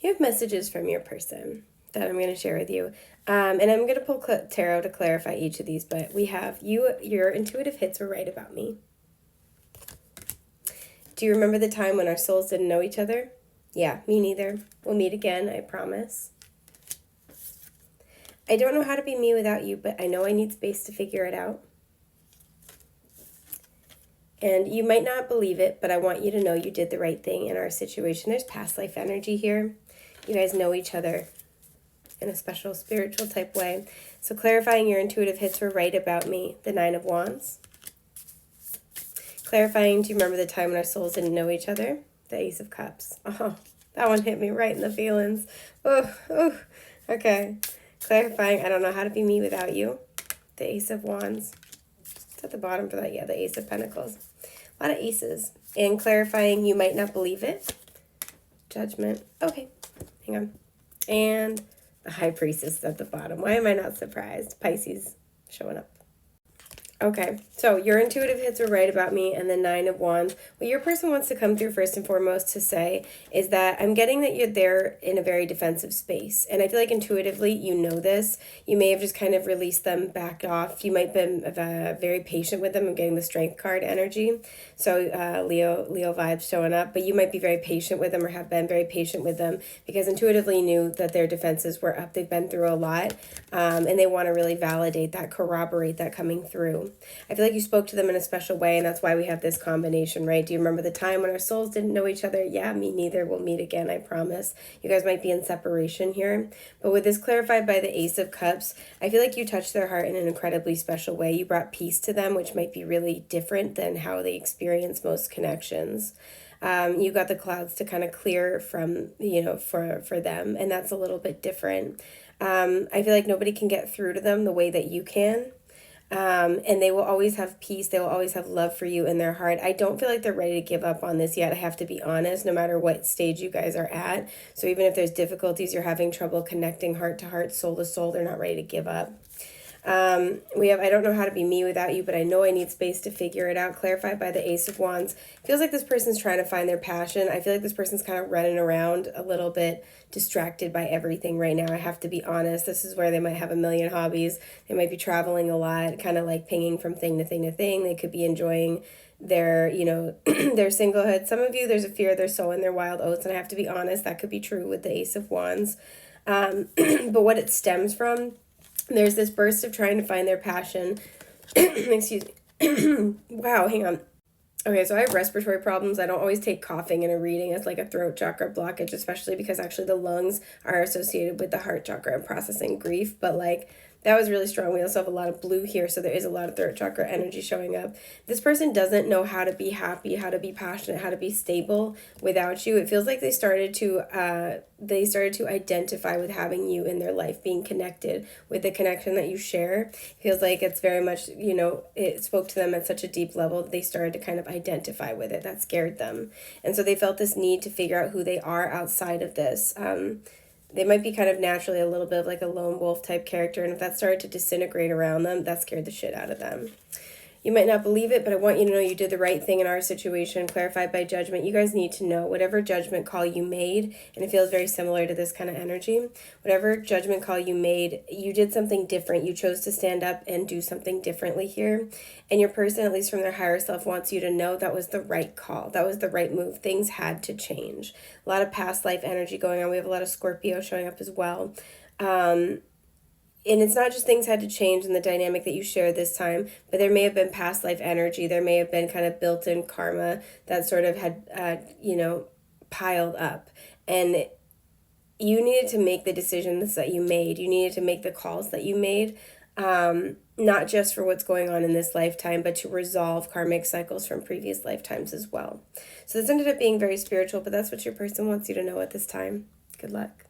You have messages from your person that I'm going to share with you. And I'm going to pull tarot to clarify each of these, but we have your intuitive hits were right about me. Do you remember the time when our souls didn't know each other? Yeah, me neither. We'll meet again, I promise. I don't know how to be me without you, but I know I need space to figure it out. And you might not believe it, but I want you to know you did the right thing in our situation. There's past life energy here. You guys know each other in a special spiritual type way. So clarifying your intuitive hits were right about me, the Nine of Wands. Clarifying, do you remember the time when our souls didn't know each other? The Ace of Cups. Oh, that one hit me right in the feelings. Oh, okay. Clarifying, I don't know how to be me without you. The Ace of Wands. It's at the bottom for that. Yeah, the Ace of Pentacles. A lot of aces. And clarifying, you might not believe it. Judgment. Okay, hang on. And the High Priestess at the bottom. Why am I not surprised? Pisces showing up. Okay, so your intuitive hits are right about me and the Nine of Wands. What your person wants to come through first and foremost to say is that I'm getting that you're there in a very defensive space. And I feel like intuitively you know this. You may have just kind of released them, backed off. You might have been very patient with them. I'm getting the Strength card energy. So Leo vibes showing up. But you might be very patient with them or have been very patient with them because intuitively knew that their defenses were up. They've been through a lot and they want to really validate that, corroborate that coming through. I feel like you spoke to them in a special way, and that's why we have this combination, right? Do you remember the time when our souls didn't know each other? Yeah, me neither. We'll meet again, I promise. You guys might be in separation here. But with this clarified by the Ace of Cups, I feel like you touched their heart in an incredibly special way. You brought peace to them, which might be really different than how they experience most connections. You got the clouds to kind of clear from, for them, and that's a little bit different. I feel like nobody can get through to them the way that you can. And they will always have peace. They will always have love for you in their heart. I don't feel like they're ready to give up on this yet. I have to be honest, no matter what stage you guys are at. So even if there's difficulties, you're having trouble connecting heart to heart, soul to soul, they're not ready to give up. We have, I don't know how to be me without you, but I know I need space to figure it out. Clarified by the Ace of Wands. Feels like this person's trying to find their passion. I feel like this person's kind of running around a little bit distracted by everything right now. I have to be honest. This is where they might have a million hobbies. They might be traveling a lot, kind of like pinging from thing to thing to thing. They could be enjoying their, their singlehood. Some of you, there's a fear they're sowing their wild oats, and I have to be honest, that could be true with the Ace of Wands. But what it stems from, there's this burst of trying to find their passion. Excuse me. Wow, hang on. Okay, so I have respiratory problems. I don't always take coughing in a reading as like a throat chakra blockage, especially because actually the lungs are associated with the heart chakra and processing grief. But like, that was really strong. We also have a lot of blue here, so there is a lot of throat chakra energy showing up. This person doesn't know how to be happy, how to be passionate, how to be stable without you. It feels like they started to identify with having you in their life, being connected with the connection that you share. It feels like it's very much, it spoke to them at such a deep level that they started to kind of identify with it. That scared them. And so they felt this need to figure out who they are outside of this. They might be kind of naturally a little bit of like a lone wolf type character. And if that started to disintegrate around them, that scared the shit out of them. You might not believe it, but I want you to know you did the right thing in our situation, clarified by judgment. You guys need to know whatever judgment call you made, and it feels very similar to this kind of energy. Whatever judgment call you made, you did something different. You chose to stand up and do something differently here. And your person, at least from their higher self, wants you to know that was the right call. That was the right move. Things had to change. A lot of past life energy going on. We have a lot of Scorpio showing up as well. And it's not just things had to change in the dynamic that you share this time, but there may have been past life energy. There may have been kind of built-in karma that sort of had, piled up. And you needed to make the decisions that you made. You needed to make the calls that you made, not just for what's going on in this lifetime, but to resolve karmic cycles from previous lifetimes as well. So this ended up being very spiritual, but that's what your person wants you to know at this time. Good luck.